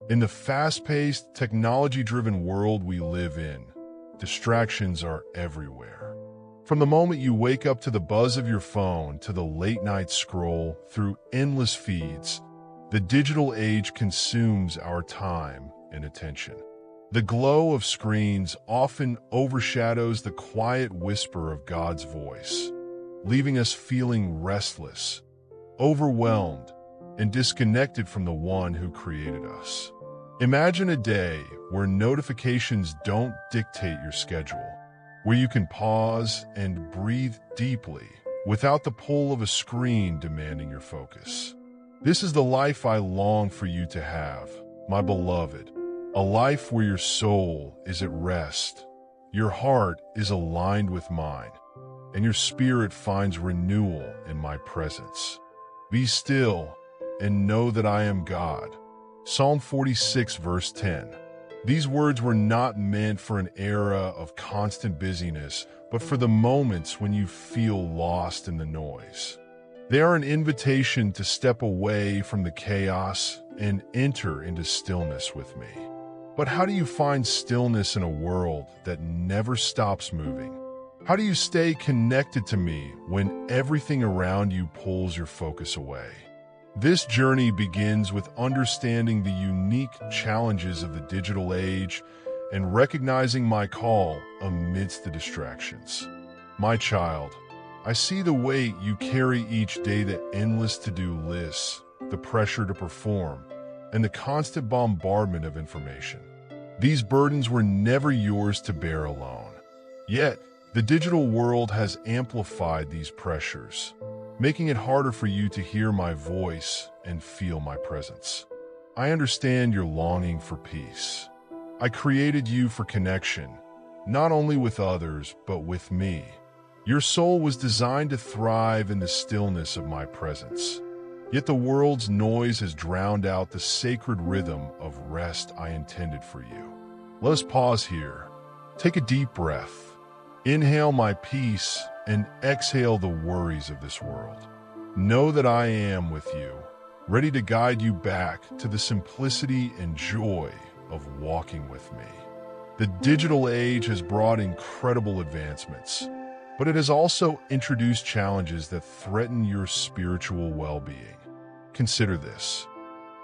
In the fast-paced, technology-driven world we live in, distractions are everywhere. From the moment you wake up to the buzz of your phone to the late-night scroll through endless feeds, the digital age consumes our time and attention. The glow of screens often overshadows the quiet whisper of God's voice, leaving us feeling restless, overwhelmed, and disconnected from the one who created us. Imagine a day where notifications don't dictate your schedule, where you can pause and breathe deeply without the pull of a screen demanding your focus. This is the life I long for you to have, my beloved, a life where your soul is at rest, your heart is aligned with mine, and your spirit finds renewal in my presence. Be still and know that I am God. Psalm 46, verse 10. These words were not meant for an era of constant busyness, but for the moments when you feel lost in the noise. They are an invitation to step away from the chaos and enter into stillness with me. But how do you find stillness in a world that never stops moving? How do you stay connected to me when everything around you pulls your focus away? This journey begins with understanding the unique challenges of the digital age and recognizing my call amidst the distractions. My child, I see the weight you carry each day, the endless to-do lists, the pressure to perform, and the constant bombardment of information. These burdens were never yours to bear alone. Yet, the digital world has amplified these pressures, making it harder for you to hear my voice and feel my presence. I understand your longing for peace. I created you for connection, not only with others, but with me. Your soul was designed to thrive in the stillness of my presence. Yet the world's noise has drowned out the sacred rhythm of rest I intended for you. Let us pause here. Take a deep breath. Inhale my peace and exhale the worries of this world. Know that I am with you, ready to guide you back to the simplicity and joy of walking with me. The digital age has brought incredible advancements, but it has also introduced challenges that threaten your spiritual well-being. Consider this.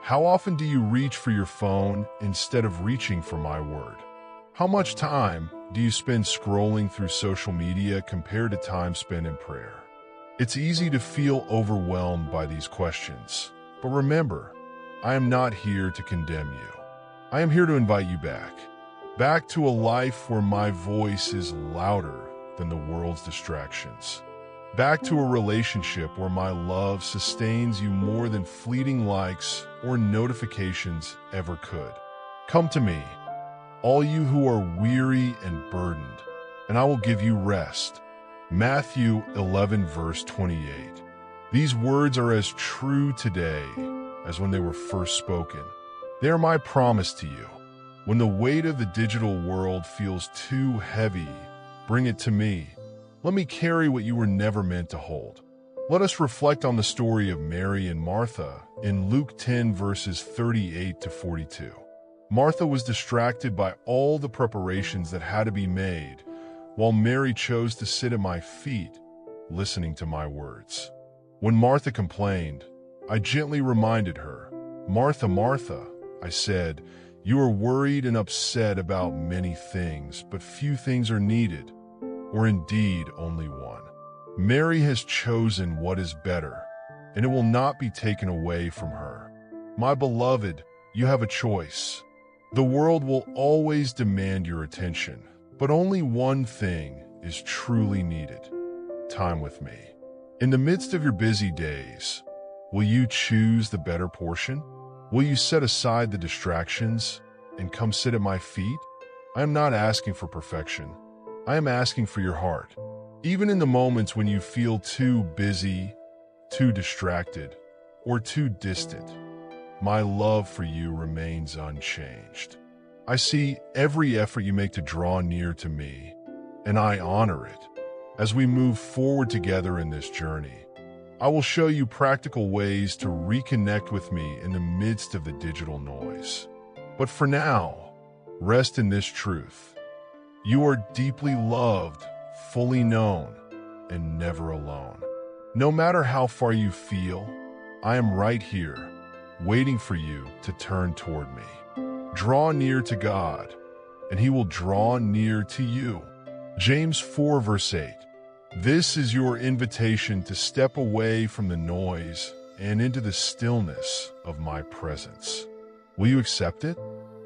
How often do you reach for your phone instead of reaching for my word? How much time do you spend scrolling through social media compared to time spent in prayer? It's easy to feel overwhelmed by these questions, but remember, I am not here to condemn you. I am here to invite you back to a life where my voice is louder than the world's distractions, back to a relationship where my love sustains you more than fleeting likes or notifications ever could. Come to me, all you who are weary and burdened, and I will give you rest. Matthew 11, verse 28. These words are as true today as when they were first spoken. They are my promise to you. When the weight of the digital world feels too heavy, bring it to me. Let me carry what you were never meant to hold. Let us reflect on the story of Mary and Martha in Luke 10, verses 38 to 42. Martha was distracted by all the preparations that had to be made, while Mary chose to sit at my feet, listening to my words. When Martha complained, I gently reminded her, "Martha, Martha," I said, "you are worried and upset about many things, but few things are needed, or indeed only one. Mary has chosen what is better, and it will not be taken away from her. My beloved, you have a choice. The world will always demand your attention, but only one thing is truly needed: time with me. In the midst of your busy days, will you choose the better portion? Will you set aside the distractions and come sit at my feet? I am not asking for perfection. I am asking for your heart. Even in the moments when you feel too busy, too distracted, or too distant, my love for you remains unchanged. I see every effort you make to draw near to me, and I honor it. As we move forward together in this journey, I will show you practical ways to reconnect with me in the midst of the digital noise. But for now, rest in this truth. You are deeply loved, fully known, and never alone. No matter how far you feel, I am right here, waiting for you to turn toward me. Draw near to God, and He will draw near to you. James 4 verse 8. This is your invitation to step away from the noise and into the stillness of my presence. Will you accept it?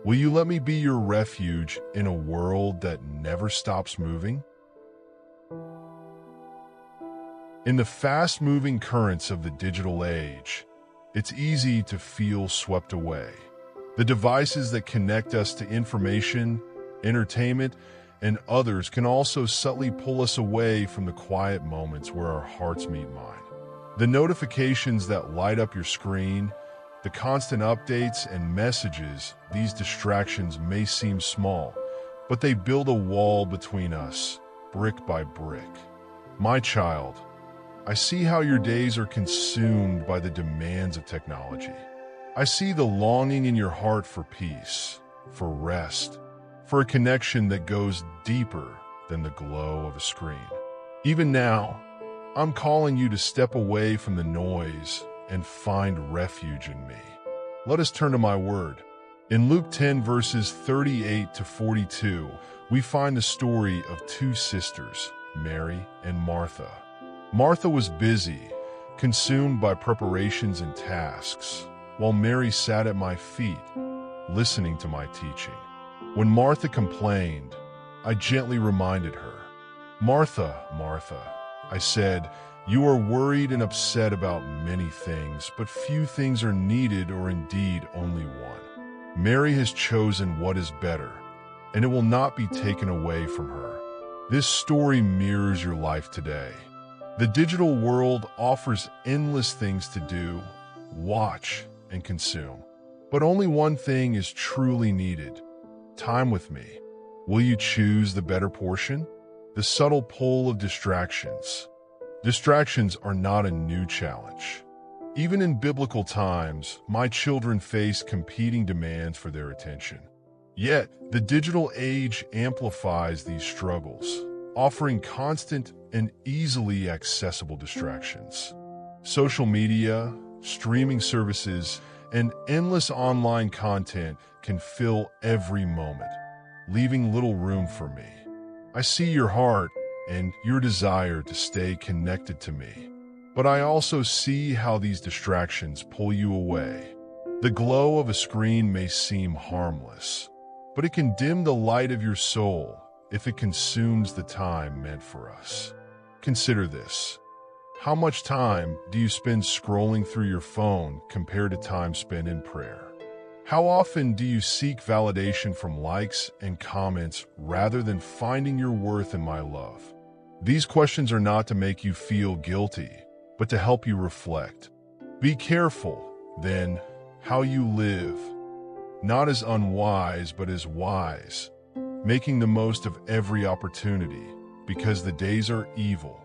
Will you let me be your refuge in a world that never stops moving? In the fast-moving currents of the digital age, it's easy to feel swept away. The devices that connect us to information, entertainment, and others can also subtly pull us away from the quiet moments where our hearts meet mine. The notifications that light up your screen, the constant updates and messages, these distractions may seem small, but they build a wall between us, brick by brick. My child, I see how your days are consumed by the demands of technology. I see the longing in your heart for peace, for rest, for a connection that goes deeper than the glow of a screen. Even now, I'm calling you to step away from the noise and find refuge in me. Let us turn to my word. In Luke 10 verses 38 to 42, we find the story of two sisters, Mary and Martha. Martha was busy, consumed by preparations and tasks, while Mary sat at my feet, listening to my teaching. When Martha complained, I gently reminded her, "Martha, Martha," I said, "you are worried and upset about many things, but few things are needed, or indeed only one. Mary has chosen what is better, and it will not be taken away from her." This story mirrors your life today. The digital world offers endless things to do, watch, and consume. But only one thing is truly needed: time with me. Will you choose the better portion? The subtle pull of distractions. Distractions are not a new challenge. Even in biblical times, my children faced competing demands for their attention. Yet, the digital age amplifies these struggles, offering constant and easily accessible distractions. Social media, streaming services, and endless online content can fill every moment, leaving little room for me. I see your heart and your desire to stay connected to me, but I also see how these distractions pull you away. The glow of a screen may seem harmless, but it can dim the light of your soul if it consumes the time meant for us. Consider this. How much time do you spend scrolling through your phone compared to time spent in prayer? How often do you seek validation from likes and comments rather than finding your worth in my love? These questions are not to make you feel guilty, but to help you reflect. Be careful, then, how you live, not as unwise but as wise, making the most of every opportunity, because the days are evil.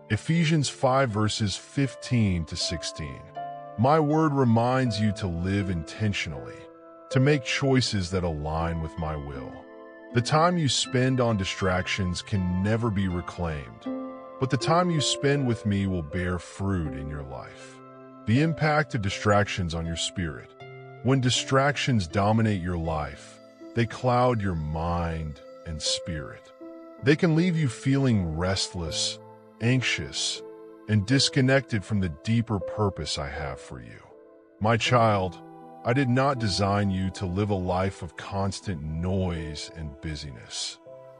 Ephesians 5 verses 15 to 16. My word reminds you to live intentionally, to make choices that align with my will. The time you spend on distractions can never be reclaimed, but the time you spend with me will bear fruit in your life. The impact of distractions on your spirit. When distractions dominate your life, they cloud your mind and spirit. They can leave you feeling restless, anxious, and disconnected from the deeper purpose I have for you. My child, I did not design you to live a life of constant noise and busyness.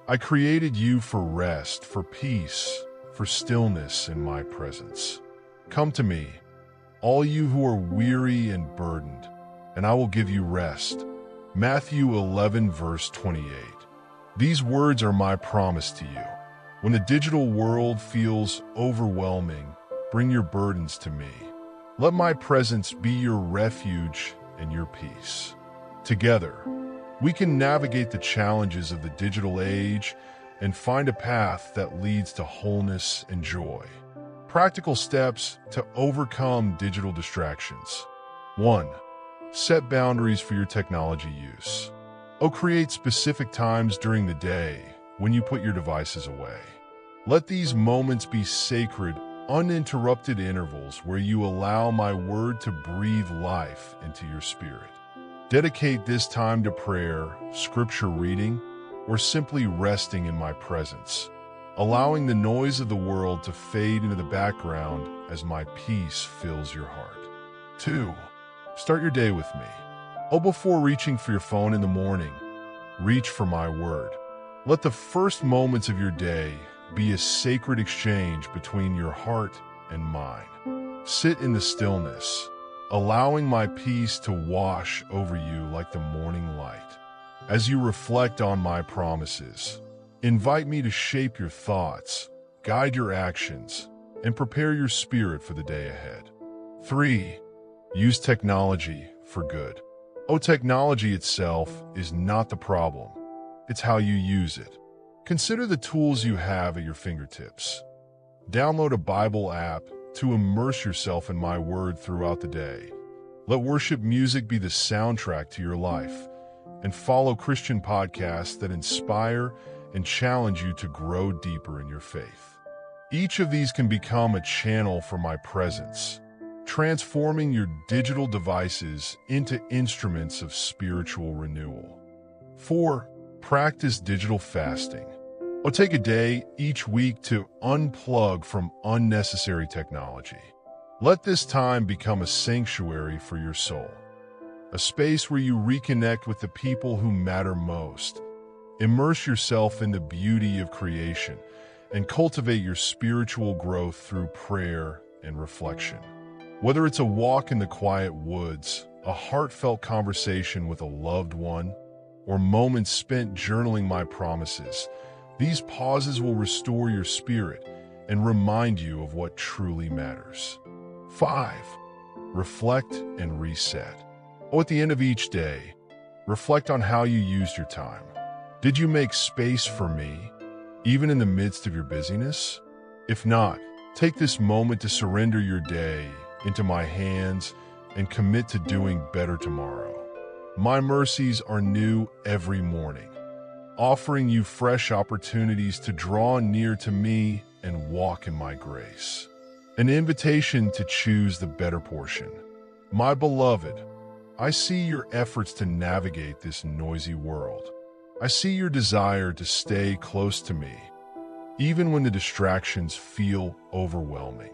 I created you for rest, for peace, for stillness in my presence. Come to me, all you who are weary and burdened, and I will give you rest. Matthew 11 verse 28. These words are my promise to you. When the digital world feels overwhelming, bring your burdens to me. Let my presence be your refuge and your peace. Together, we can navigate the challenges of the digital age and find a path that leads to wholeness and joy. Practical steps to overcome digital distractions. 1. Set boundaries for your technology use. Create specific times during the day when you put your devices away. Let these moments be sacred, uninterrupted intervals where you allow my word to breathe life into your spirit. Dedicate this time to prayer, scripture reading, or simply resting in my presence, allowing the noise of the world to fade into the background as my peace fills your heart. 2. Start your day with me. Before reaching for your phone in the morning, reach for my word. Let the first moments of your day be a sacred exchange between your heart and mine. Sit in the stillness, allowing my peace to wash over you like the morning light. As you reflect on my promises, invite me to shape your thoughts, guide your actions, and prepare your spirit for the day ahead. 3. Use technology for good. Technology itself is not the problem. It's how you use it. Consider the tools you have at your fingertips. Download a Bible app to immerse yourself in my word throughout the day. Let worship music be the soundtrack to your life, and follow Christian podcasts that inspire and challenge you to grow deeper in your faith. Each of these can become a channel for my presence, transforming your digital devices into instruments of spiritual renewal. 4. Practice digital fasting. Take a day each week to unplug from unnecessary technology. Let this time become a sanctuary for your soul, a space where you reconnect with the people who matter most. Immerse yourself in the beauty of creation and cultivate your spiritual growth through prayer and reflection. Whether it's a walk in the quiet woods, a heartfelt conversation with a loved one, or moments spent journaling my promises, these pauses will restore your spirit and remind you of what truly matters. 5. Reflect and reset. At the end of each day, reflect on how you used your time. Did you make space for me, even in the midst of your busyness? If not, take this moment to surrender your day into my hands and commit to doing better tomorrow. My mercies are new every morning, offering you fresh opportunities to draw near to me and walk in my grace. An invitation to choose the better portion. My beloved, I see your efforts to navigate this noisy world. I see your desire to stay close to me, even when the distractions feel overwhelming.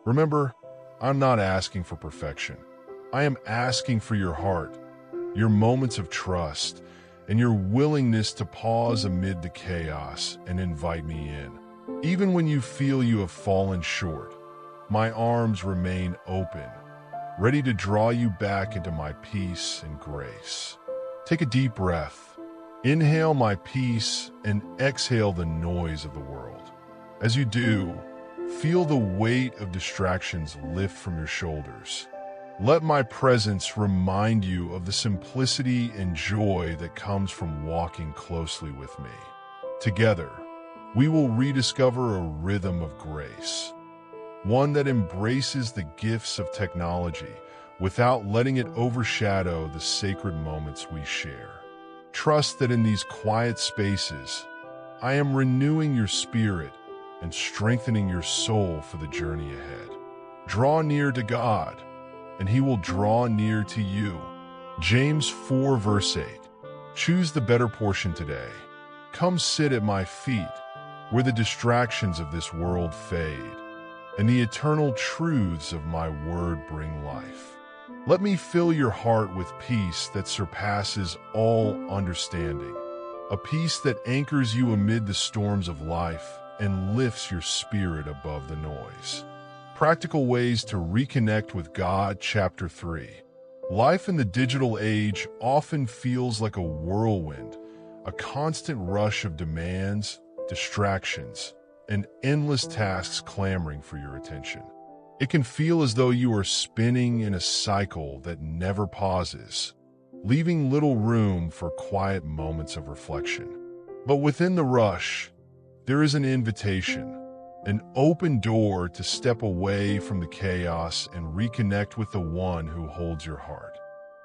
Remember, I'm not asking for perfection. I am asking for your heart, your moments of trust, and your willingness to pause amid the chaos and invite me in. Even when you feel you have fallen short, my arms remain open, ready to draw you back into my peace and grace. Take a deep breath. Inhale my peace and exhale the noise of the world. As you do, feel the weight of distractions lift from your shoulders. Let my presence remind you of the simplicity and joy that comes from walking closely with me. Together, we will rediscover a rhythm of grace, one that embraces the gifts of technology without letting it overshadow the sacred moments we share. Trust that in these quiet spaces, I am renewing your spirit and strengthening your soul for the journey ahead. Draw near to God, and He will draw near to you. James 4 verse 8. Choose the better portion today. Come sit at my feet, where the distractions of this world fade, and the eternal truths of my word bring life. Let me fill your heart with peace that surpasses all understanding, a peace that anchors you amid the storms of life and lifts your spirit above the noise. Practical ways to reconnect with God, Chapter 3. Life in the digital age often feels like a whirlwind, a constant rush of demands, distractions, and endless tasks clamoring for your attention. It can feel as though you are spinning in a cycle that never pauses, leaving little room for quiet moments of reflection. But within the rush, there is an invitation, an open door to step away from the chaos and reconnect with the one who holds your heart.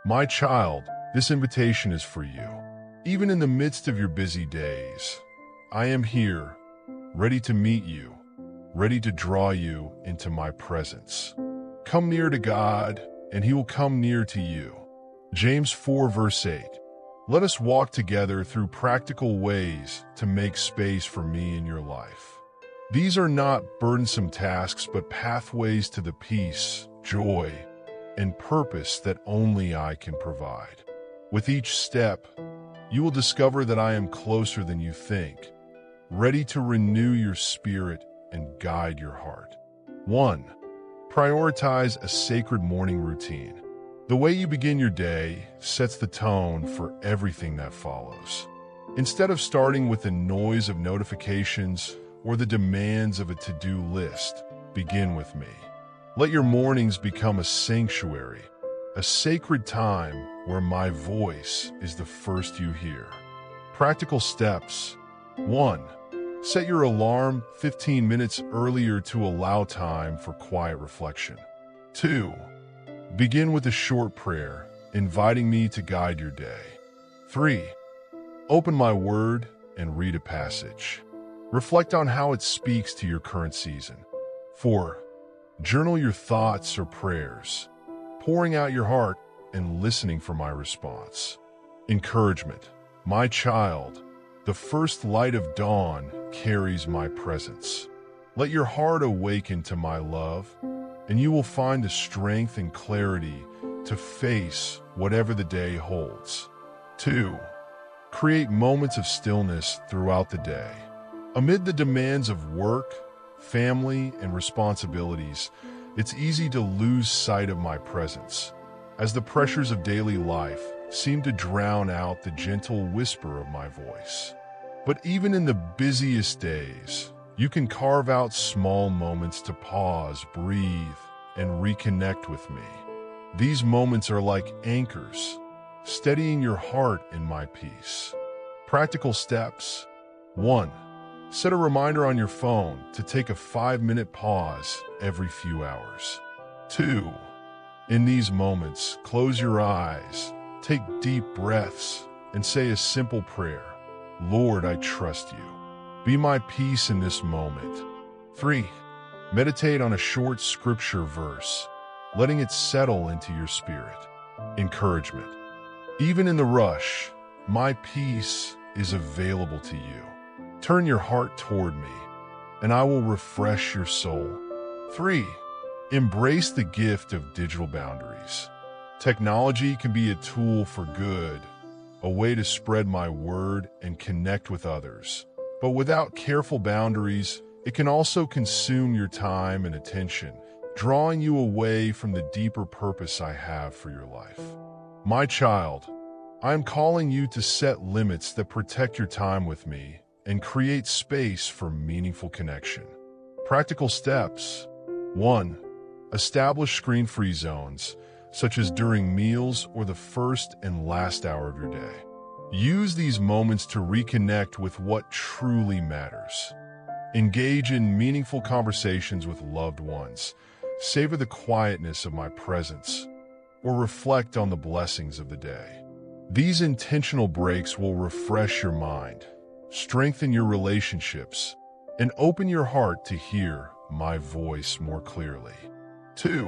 My child, this invitation is for you. Even in the midst of your busy days, I am here, ready to meet you, ready to draw you into my presence. Come near to God, and he will come near to you. James 4 verse 8. Let us walk together through practical ways to make space for me in your life. These are not burdensome tasks, but pathways to the peace, joy, and purpose that only I can provide. With each step, you will discover that I am closer than you think, ready to renew your spirit and guide your heart. 1. Prioritize a sacred morning routine. The way you begin your day sets the tone for everything that follows. Instead of starting with the noise of notifications or the demands of a to-do list, begin with me. Let your mornings become a sanctuary, a sacred time where my voice is the first you hear. Practical steps. 1. Set your alarm 15 minutes earlier to allow time for quiet reflection. 2. Begin with a short prayer, inviting me to guide your day. 3. Open my word and read a passage. Reflect on how it speaks to your current season. 4. Journal your thoughts or prayers, pouring out your heart and listening for my response. Encouragement. My child, the first light of dawn carries my presence. Let your heart awaken to my love, and you will find the strength and clarity to face whatever the day holds. 2. Create moments of stillness throughout the day. Amid the demands of work, family, and responsibilities, it's easy to lose sight of my presence, as the pressures of daily life seem to drown out the gentle whisper of my voice. But even in the busiest days, you can carve out small moments to pause, breathe, and reconnect with me. These moments are like anchors, steadying your heart in my peace. Practical steps. 1. Set a reminder on your phone to take a 5-minute pause every few hours. 2. In these moments, close your eyes, take deep breaths, and say a simple prayer. Lord, I trust you. Be my peace in this moment. 3. Meditate on a short scripture verse, letting it settle into your spirit. Encouragement. Even in the rush, my peace is available to you. Turn your heart toward me, and I will refresh your soul. 3. Embrace the gift of digital boundaries. Technology can be a tool for good, a way to spread my word and connect with others. But without careful boundaries, it can also consume your time and attention, drawing you away from the deeper purpose I have for your life. My child, I am calling you to set limits that protect your time with me and create space for meaningful connection. Practical steps. 1. Establish screen-free zones, such as during meals or the first and last hour of your day. Use these moments to reconnect with what truly matters. Engage in meaningful conversations with loved ones, savor the quietness of my presence, or reflect on the blessings of the day. These intentional breaks will refresh your mind, strengthen your relationships, and open your heart to hear my voice more clearly. 2.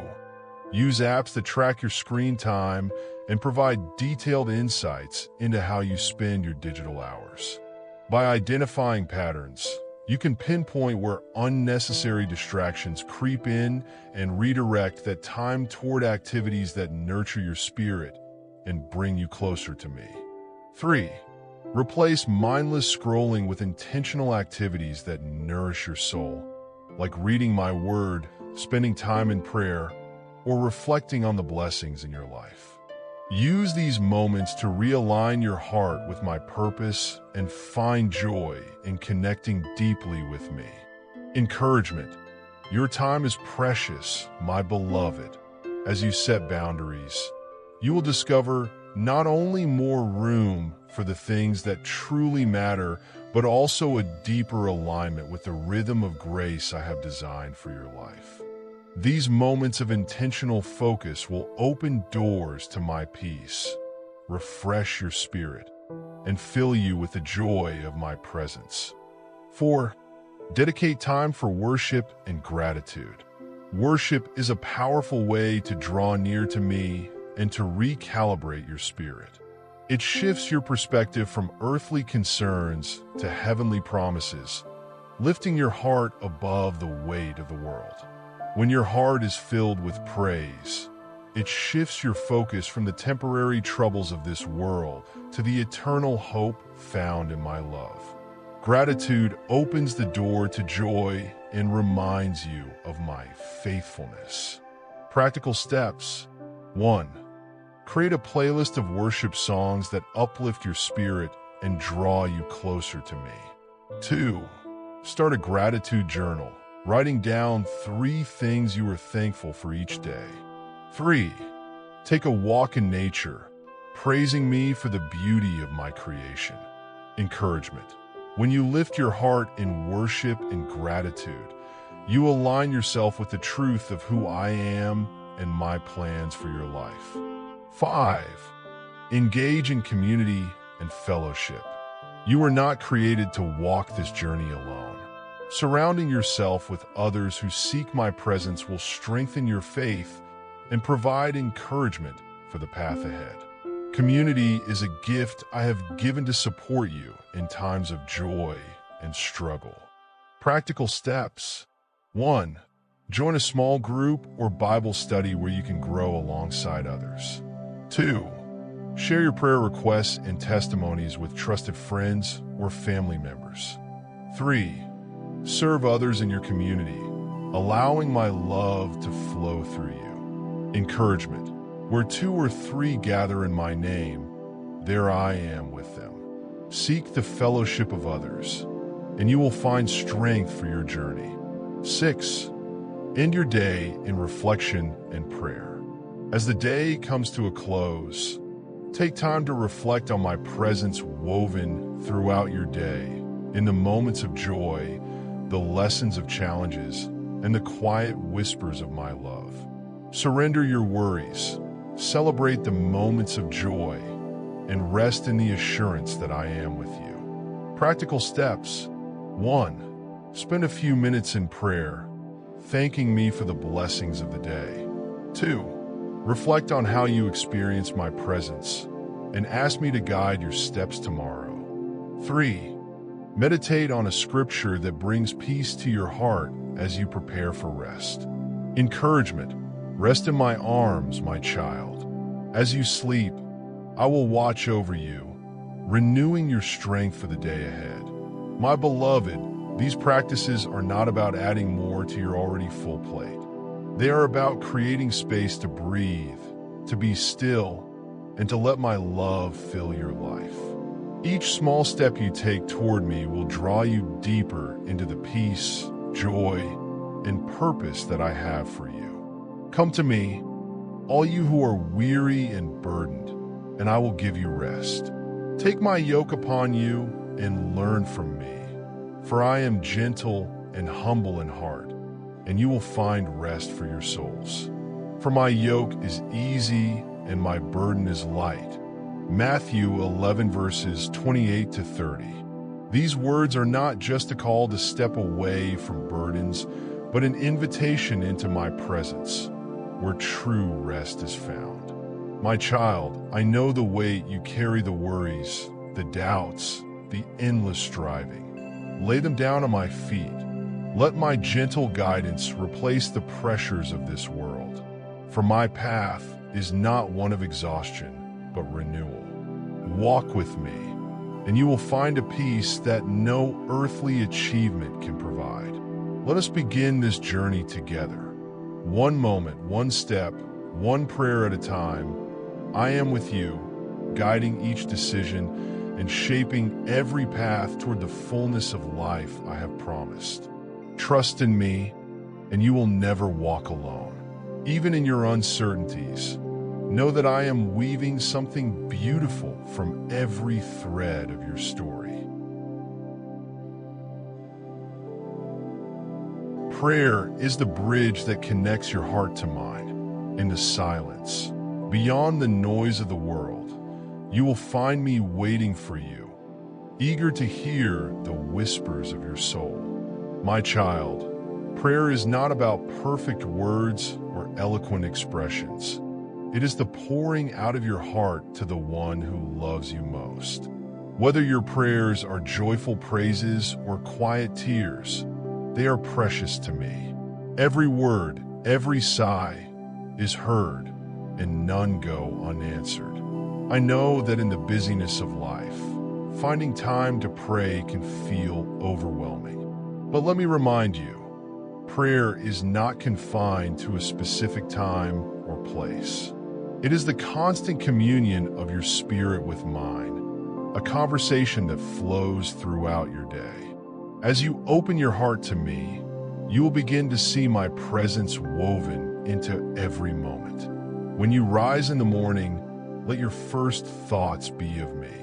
Use apps that track your screen time and provide detailed insights into how you spend your digital hours. By identifying patterns, you can pinpoint where unnecessary distractions creep in and redirect that time toward activities that nurture your spirit and bring you closer to me. 3. Replace mindless scrolling with intentional activities that nourish your soul, like reading my word, spending time in prayer, or reflecting on the blessings in your life. Use these moments to realign your heart with my purpose and find joy in connecting deeply with me. Encouragement. Your time is precious, my beloved. As you set boundaries, you will discover not only more room for the things that truly matter, but also a deeper alignment with the rhythm of grace I have designed for your life. These moments of intentional focus will open doors to my peace, refresh your spirit, and fill you with the joy of my presence. 4. Dedicate time for worship and gratitude. Worship is a powerful way to draw near to me and to recalibrate your spirit. It shifts your perspective from earthly concerns to heavenly promises, lifting your heart above the weight of the world. When your heart is filled with praise, it shifts your focus from the temporary troubles of this world to the eternal hope found in my love. Gratitude opens the door to joy and reminds you of my faithfulness. Practical steps. 1. Create a playlist of worship songs that uplift your spirit and draw you closer to me. 2. Start a gratitude journal, writing down 3 things you are thankful for each day. 3. Take a walk in nature, praising me for the beauty of my creation. Encouragement. When you lift your heart in worship and gratitude, you align yourself with the truth of who I am and my plans for your life. 5. Engage in community and fellowship. You are not created to walk this journey alone. Surrounding yourself with others who seek my presence will strengthen your faith and provide encouragement for the path ahead. Community is a gift I have given to support you in times of joy and struggle. Practical steps. 1. Join a small group or Bible study where you can grow alongside others. 2. Share your prayer requests and testimonies with trusted friends or family members. 3. Serve others in your community, allowing my love to flow through you. Encouragement. Where 2 or 3 gather in my name, there I am with them. Seek the fellowship of others, and you will find strength for your journey. 6. End your day in reflection and prayer. As the day comes to a close, take time to reflect on my presence woven throughout your day, in the moments of joy, the lessons of challenges, and the quiet whispers of my love. Surrender your worries, celebrate the moments of joy, and rest in the assurance that I am with you. Practical steps. 1. Spend a few minutes in prayer, thanking me for the blessings of the day. 2. Reflect on how you experience my presence and ask me to guide your steps tomorrow. 3. Meditate on a scripture that brings peace to your heart as you prepare for rest. Encouragement. Rest in my arms, my child. As you sleep, I will watch over you, renewing your strength for the day ahead. My beloved, these practices are not about adding more to your already full plate. They are about creating space to breathe, to be still, and to let my love fill your life. Each small step you take toward me will draw you deeper into the peace, joy, and purpose that I have for you. Come to me, all you who are weary and burdened, and I will give you rest. Take my yoke upon you and learn from me, for I am gentle and humble in heart, and you will find rest for your souls. For my yoke is easy and my burden is light. Matthew 11 verses 28 to 30. These words are not just a call to step away from burdens, but an invitation into my presence, where true rest is found. My child, I know the weight you carry, the worries, the doubts, the endless striving. Lay them down at my feet. Let my gentle guidance replace the pressures of this world. For my path is not one of exhaustion, but renewal. Walk with me, and you will find a peace that no earthly achievement can provide. Let us begin this journey together. One moment, one step, one prayer at a time. I am with you, guiding each decision and shaping every path toward the fullness of life I have promised. Trust in me, and you will never walk alone. Even in your uncertainties, know that I am weaving something beautiful from every thread of your story. Prayer is the bridge that connects your heart to mine. In the silence, beyond the noise of the world, you will find me waiting for you, eager to hear the whispers of your soul. My child, prayer is not about perfect words or eloquent expressions. It is the pouring out of your heart to the one who loves you most. Whether your prayers are joyful praises or quiet tears, they are precious to me. Every word, every sigh is heard, and none go unanswered. I know that in the busyness of life, finding time to pray can feel overwhelming. But let me remind you, prayer is not confined to a specific time or place. It is the constant communion of your spirit with mine, a conversation that flows throughout your day. As you open your heart to me, you will begin to see my presence woven into every moment. When you rise in the morning, let your first thoughts be of me.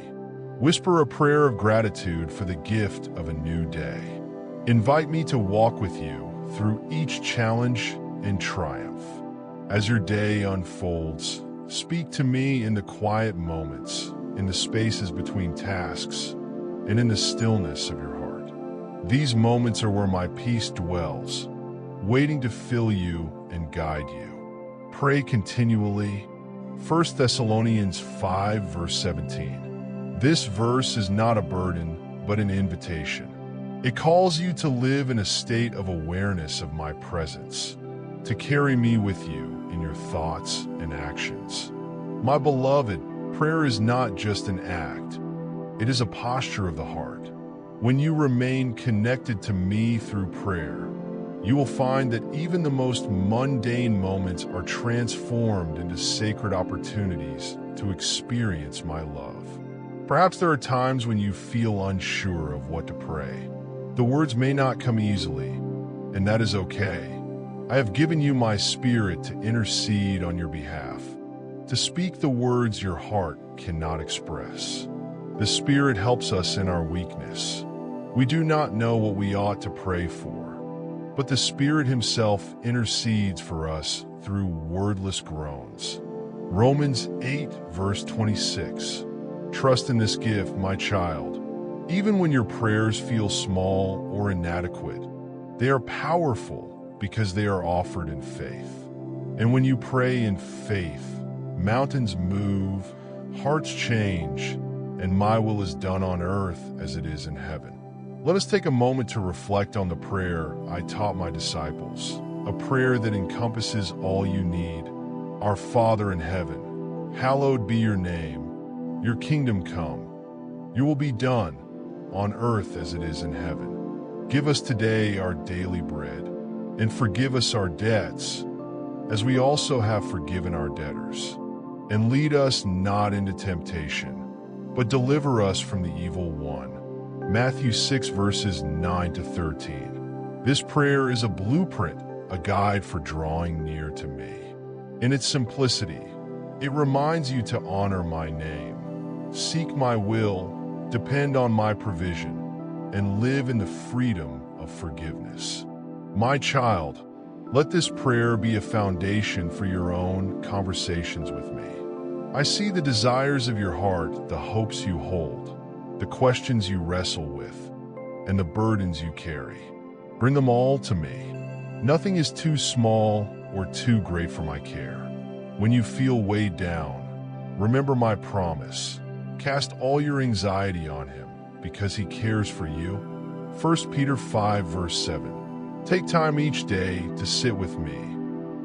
Whisper a prayer of gratitude for the gift of a new day. Invite me to walk with you through each challenge and triumph. As your day unfolds, speak to me in the quiet moments, in the spaces between tasks, and in the stillness of your heart. These moments are where my peace dwells, waiting to fill you and guide you. Pray continually. 1 Thessalonians 5 verse 17. This verse is not a burden, but an invitation. It calls you to live in a state of awareness of my presence, to carry me with you in your thoughts and actions. My beloved, prayer is not just an act. It is a posture of the heart. When you remain connected to me through prayer, you will find that even the most mundane moments are transformed into sacred opportunities to experience my love. Perhaps there are times when you feel unsure of what to pray. The words may not come easily, and that is okay. I have given you my spirit to intercede on your behalf, to speak the words your heart cannot express. The Spirit helps us in our weakness. We do not know what we ought to pray for, but the Spirit Himself intercedes for us through wordless groans. Romans 8, verse 26. Trust in this gift, my child. Even when your prayers feel small or inadequate, they are powerful because they are offered in faith. And when you pray in faith, mountains move, hearts change, and my will is done on earth as it is in heaven. Let us take a moment to reflect on the prayer I taught my disciples, a prayer that encompasses all you need. Our Father in heaven, hallowed be your name. Your kingdom come. Your will be done, on earth as it is in heaven. Give us today our daily bread, and forgive us our debts, as we also have forgiven our debtors. And lead us not into temptation, but deliver us from the evil one. Matthew 6 verses 9 to 13. This prayer is a blueprint, a guide for drawing near to me. In its simplicity, it reminds you to honor my name, seek my will, depend on my provision, and live in the freedom of forgiveness. My child, let this prayer be a foundation for your own conversations with me. I see the desires of your heart, the hopes you hold, the questions you wrestle with, and the burdens you carry. Bring them all to me. Nothing is too small or too great for my care. When you feel weighed down, remember my promise. Cast all your anxiety on Him because He cares for you. 1 Peter 5 verse 7. Take time each day to sit with me,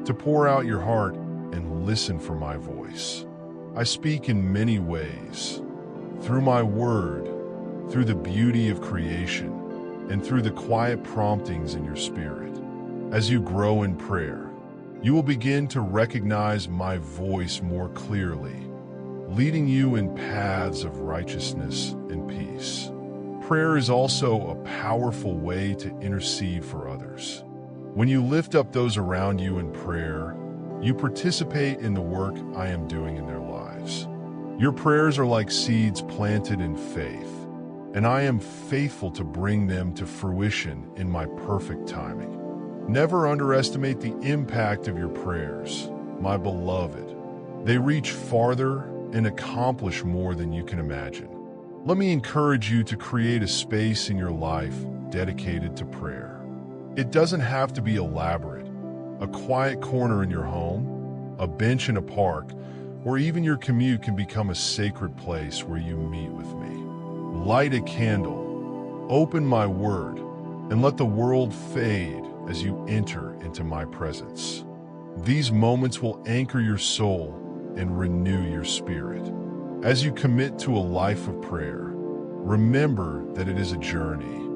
to pour out your heart and listen for my voice. I speak in many ways, through my word, through the beauty of creation, and through the quiet promptings in your spirit. As you grow in prayer, you will begin to recognize my voice more clearly, leading you in paths of righteousness and peace. Prayer is also a powerful way to intercede for others. When you lift up those around you in prayer, you participate in the work I am doing in their lives. Your prayers are like seeds planted in faith, and I am faithful to bring them to fruition in my perfect timing. Never underestimate the impact of your prayers, my beloved. They reach farther and accomplish more than you can imagine. Let me encourage you to create a space in your life dedicated to prayer. It doesn't have to be elaborate. A quiet corner in your home, a bench in a park, or even your commute can become a sacred place where you meet with me. Light a candle, open my word, and let the world fade as you enter into my presence. These moments will anchor your soul and renew your spirit. As you commit to a life of prayer, remember that it is a journey.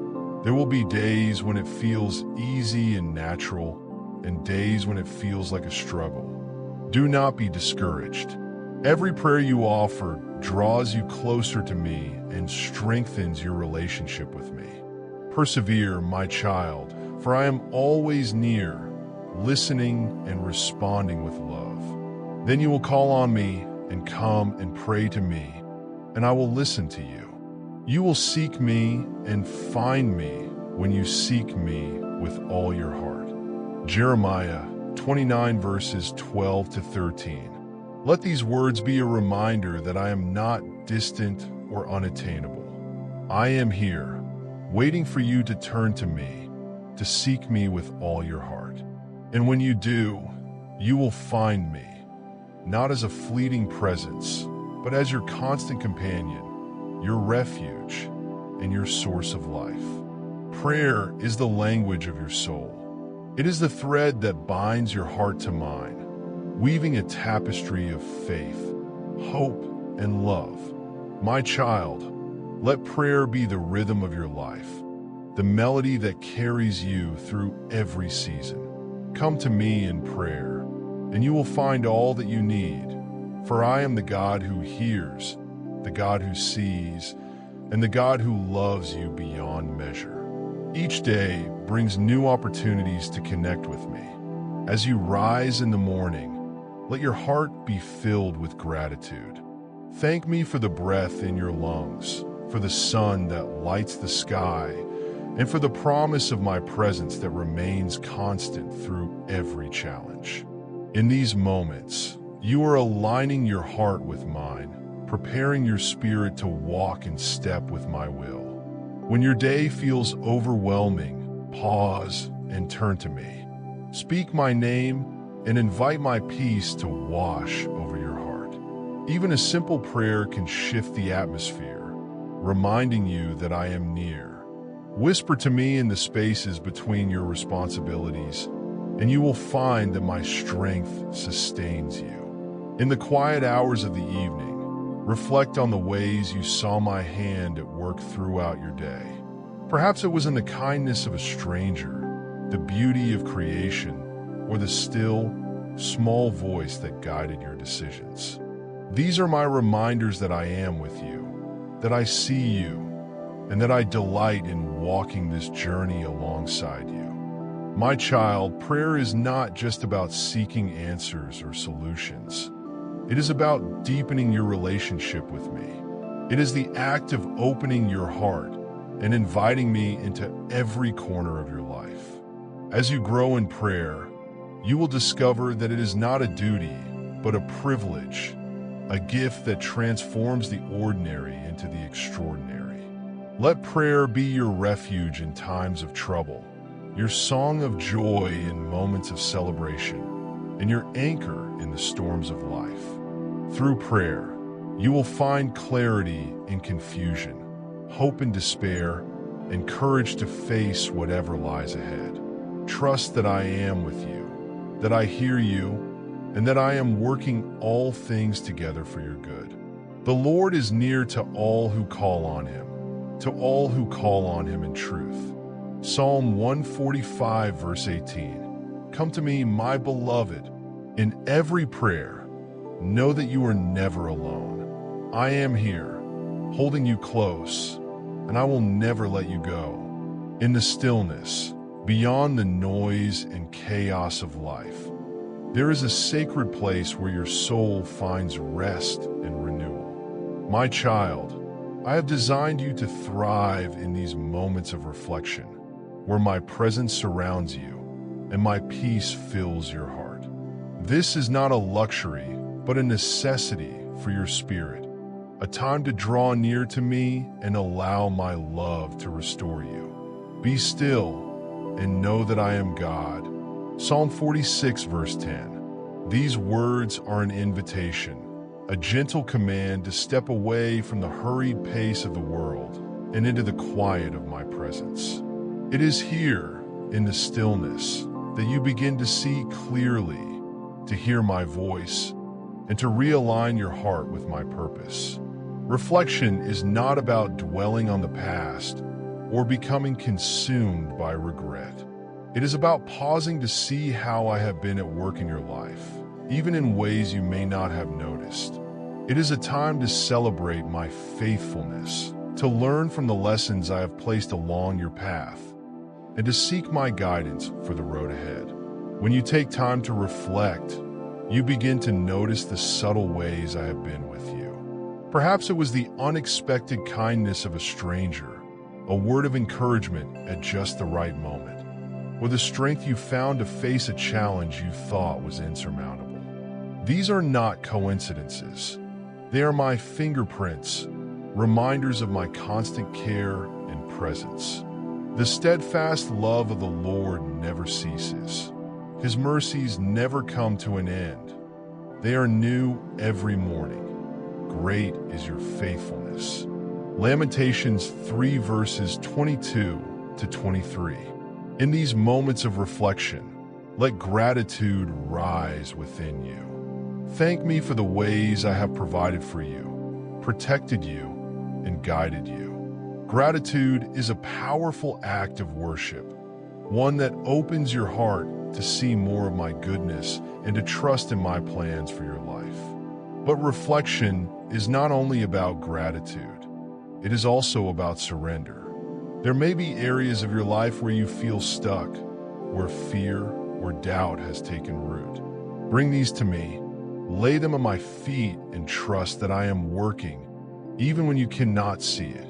There will be days when it feels easy and natural, and days when it feels like a struggle. Do not be discouraged. Every prayer you offer draws you closer to me and strengthens your relationship with me. Persevere, my child, for I am always near, listening and responding with love. Then you will call on me and come and pray to me, and I will listen to you. You will seek me and find me when you seek me with all your heart. Jeremiah 29 verses 12 to 13. Let these words be a reminder that I am not distant or unattainable. I am here, waiting for you to turn to me, to seek me with all your heart. And when you do, you will find me, not as a fleeting presence, but as your constant companion, your refuge, and your source of life. Prayer is the language of your soul. It is the thread that binds your heart to mine, weaving a tapestry of faith, hope, and love. My child, let prayer be the rhythm of your life, the melody that carries you through every season. Come to me in prayer, and you will find all that you need, for I am the God who hears, the God who sees, and the God who loves you beyond measure. Each day brings new opportunities to connect with me. As you rise in the morning, let your heart be filled with gratitude. Thank me for the breath in your lungs, for the sun that lights the sky, and for the promise of my presence that remains constant through every challenge. In these moments, you are aligning your heart with mine, preparing your spirit to walk in step with my will. When your day feels overwhelming, pause and turn to me. Speak my name and invite my peace to wash over your heart. Even a simple prayer can shift the atmosphere, reminding you that I am near. Whisper to me in the spaces between your responsibilities, and you will find that my strength sustains you. In the quiet hours of the evening, reflect on the ways you saw my hand at work throughout your day. Perhaps it was in the kindness of a stranger, the beauty of creation, or the still, small voice that guided your decisions. These are my reminders that I am with you, that I see you, and that I delight in walking this journey alongside you. My child, prayer is not just about seeking answers or solutions. It is about deepening your relationship with me. It is the act of opening your heart and inviting me into every corner of your life. As you grow in prayer, you will discover that it is not a duty, but a privilege, a gift that transforms the ordinary into the extraordinary. Let prayer be your refuge in times of trouble, your song of joy in moments of celebration, and your anchor in the storms of life. Through prayer, you will find clarity in confusion, hope in despair, and courage to face whatever lies ahead. Trust that I am with you, that I hear you, and that I am working all things together for your good. The Lord is near to all who call on him, to all who call on him in truth. Psalm 145 verse 18. Come to me, my beloved, in every prayer. Know that you are never alone. I am here, holding you close, and I will never let you go. In the stillness, beyond the noise and chaos of life, there is a sacred place where your soul finds rest and renewal. My child, I have designed you to thrive in these moments of reflection, where my presence surrounds you, and my peace fills your heart. This is not a luxury, but a necessity for your spirit, a time to draw near to me and allow my love to restore you. Be still and know that I am God. Psalm 46, verse 10. These words are an invitation, a gentle command to step away from the hurried pace of the world and into the quiet of my presence. It is here, in the stillness, that you begin to see clearly, to hear my voice, and to realign your heart with my purpose. Reflection is not about dwelling on the past or becoming consumed by regret. It is about pausing to see how I have been at work in your life, even in ways you may not have noticed. It is a time to celebrate my faithfulness, to learn from the lessons I have placed along your path, and to seek my guidance for the road ahead. When you take time to reflect, you begin to notice the subtle ways I have been with you. Perhaps it was the unexpected kindness of a stranger, a word of encouragement at just the right moment, or the strength you found to face a challenge you thought was insurmountable. These are not coincidences. They are my fingerprints, reminders of my constant care and presence. The steadfast love of the Lord never ceases. His mercies never come to an end. They are new every morning. Great is your faithfulness. Lamentations 3 verses 22 to 23. In these moments of reflection, let gratitude rise within you. Thank me for the ways I have provided for you, protected you, and guided you. Gratitude is a powerful act of worship, one that opens your heart to see more of my goodness and to trust in my plans for your life. But reflection is not only about gratitude, it is also about surrender. There may be areas of your life where you feel stuck, where fear or doubt has taken root. Bring these to me, lay them at my feet, and trust that I am working, even when you cannot see it.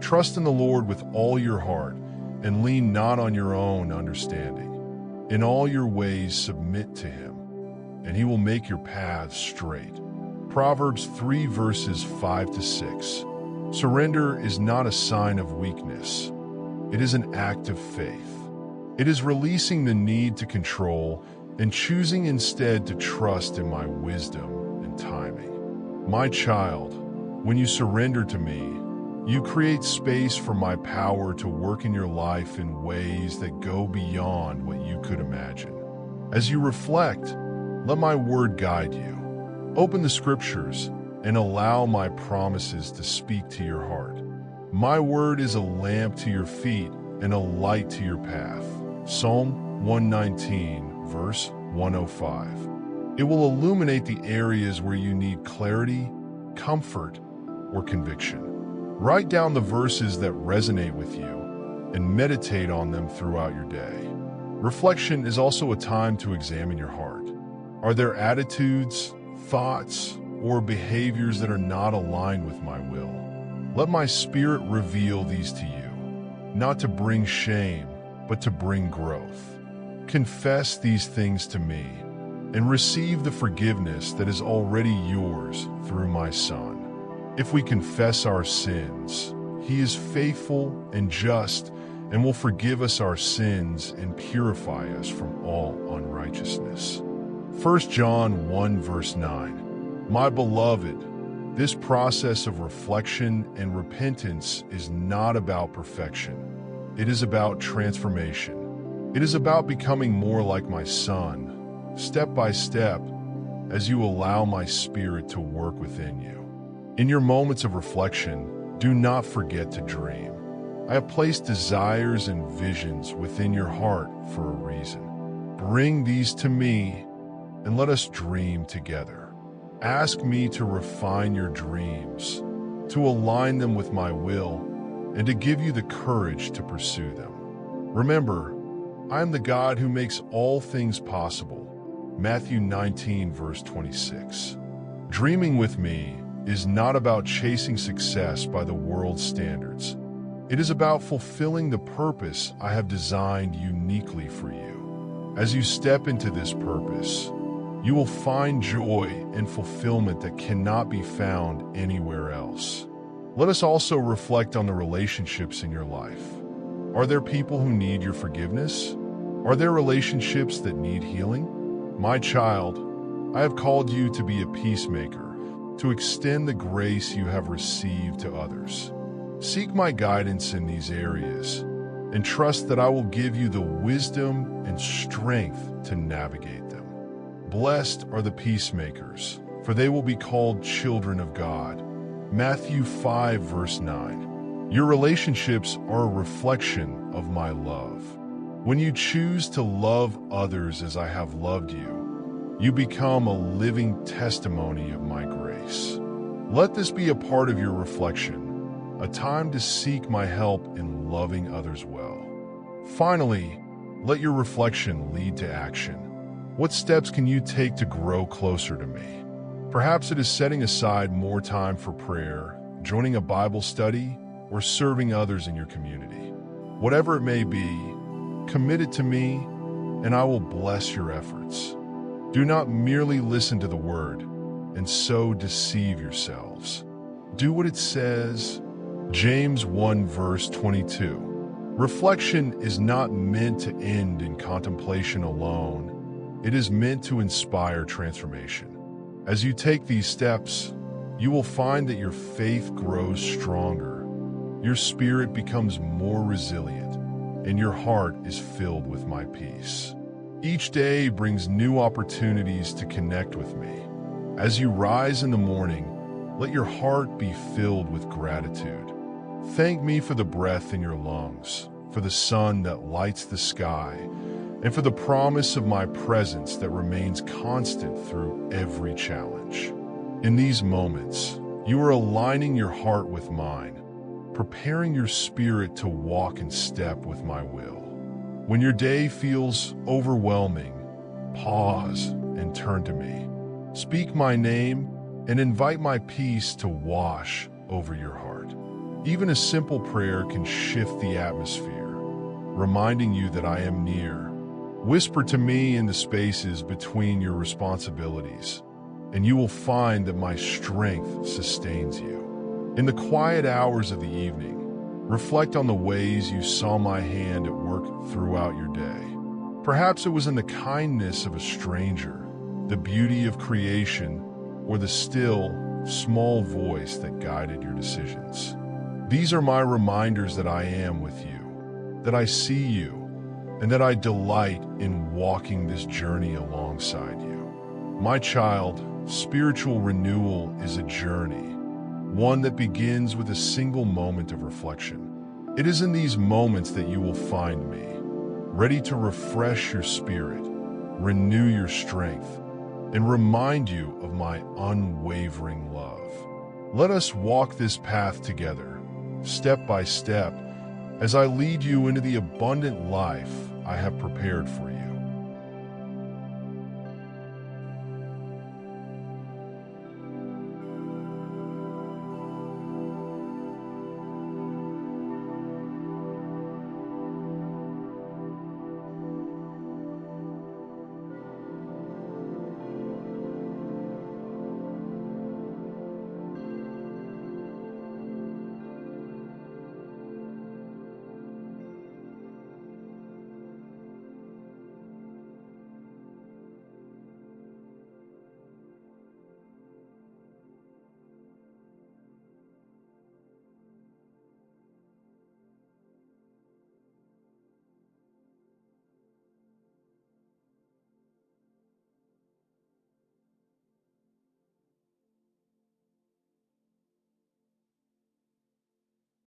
Trust in the Lord with all your heart and lean not on your own understanding. In all your ways submit to him, and he will make your paths straight. Proverbs 3 verses 5 to 6. Surrender is not a sign of weakness. It is an act of faith. It is releasing the need to control and choosing instead to trust in my wisdom and timing. My child, when you surrender to me, you create space for my power to work in your life in ways that go beyond what you could imagine. As you reflect, let my word guide you. Open the scriptures and allow my promises to speak to your heart. My word is a lamp to your feet and a light to your path. Psalm 119, verse 105. It will illuminate the areas where you need clarity, comfort, or conviction. Write down the verses that resonate with you and meditate on them throughout your day. Reflection is also a time to examine your heart. Are there attitudes, thoughts, or behaviors that are not aligned with my will? Let my spirit reveal these to you, not to bring shame, but to bring growth. Confess these things to me and receive the forgiveness that is already yours through my Son. If we confess our sins, he is faithful and just and will forgive us our sins and purify us from all unrighteousness. 1 John 1 verse 9. My beloved, this process of reflection and repentance is not about perfection. It is about transformation. It is about becoming more like my Son, step by step, as you allow my Spirit to work within you. In your moments of reflection, do not forget to dream. I have placed desires and visions within your heart for a reason. Bring these to me and let us dream together. Ask me to refine your dreams, to align them with my will, and to give you the courage to pursue them. Remember, I am the God who makes all things possible. Matthew 19, verse 26. Dreaming with me is not about chasing success by the world's standards. It is about fulfilling the purpose I have designed uniquely for you. As you step into this purpose, you will find joy and fulfillment that cannot be found anywhere else. Let us also reflect on the relationships in your life. Are there people who need your forgiveness? Are there relationships that need healing? My child, I have called you to be a peacemaker, to extend the grace you have received to others. Seek my guidance in these areas, and trust that I will give you the wisdom and strength to navigate them. Blessed are the peacemakers, for they will be called children of God. Matthew 5, verse 9. Your relationships are a reflection of my love. When you choose to love others as I have loved you, you become a living testimony of my grace. Let this be a part of your reflection, a time to seek my help in loving others well. Finally, let your reflection lead to action. What steps can you take to grow closer to me? Perhaps it is setting aside more time for prayer, joining a Bible study, or serving others in your community. Whatever it may be, commit it to me, and I will bless your efforts. Do not merely listen to the word and so deceive yourselves. Do what it says. James 1, verse 22. Reflection is not meant to end in contemplation alone. It is meant to inspire transformation. As you take these steps, you will find that your faith grows stronger, your spirit becomes more resilient, and your heart is filled with my peace. Each day brings new opportunities to connect with me. As you rise in the morning, let your heart be filled with gratitude. Thank me for the breath in your lungs, for the sun that lights the sky, and for the promise of my presence that remains constant through every challenge. In these moments, you are aligning your heart with mine, preparing your spirit to walk in step with my will. When your day feels overwhelming, pause and turn to me. Speak my name and invite my peace to wash over your heart. Even a simple prayer can shift the atmosphere, reminding you that I am near. Whisper to me in the spaces between your responsibilities, and you will find that my strength sustains you. In the quiet hours of the evening, reflect on the ways you saw my hand at work throughout your day. Perhaps it was in the kindness of a stranger, the beauty of creation, or the still, small voice that guided your decisions. These are my reminders that I am with you, that I see you, and that I delight in walking this journey alongside you. My child, spiritual renewal is a journey, one that begins with a single moment of reflection. It is in these moments that you will find me, ready to refresh your spirit, renew your strength, and remind you of my unwavering love. Let us walk this path together, step by step, as I lead you into the abundant life I have prepared for you.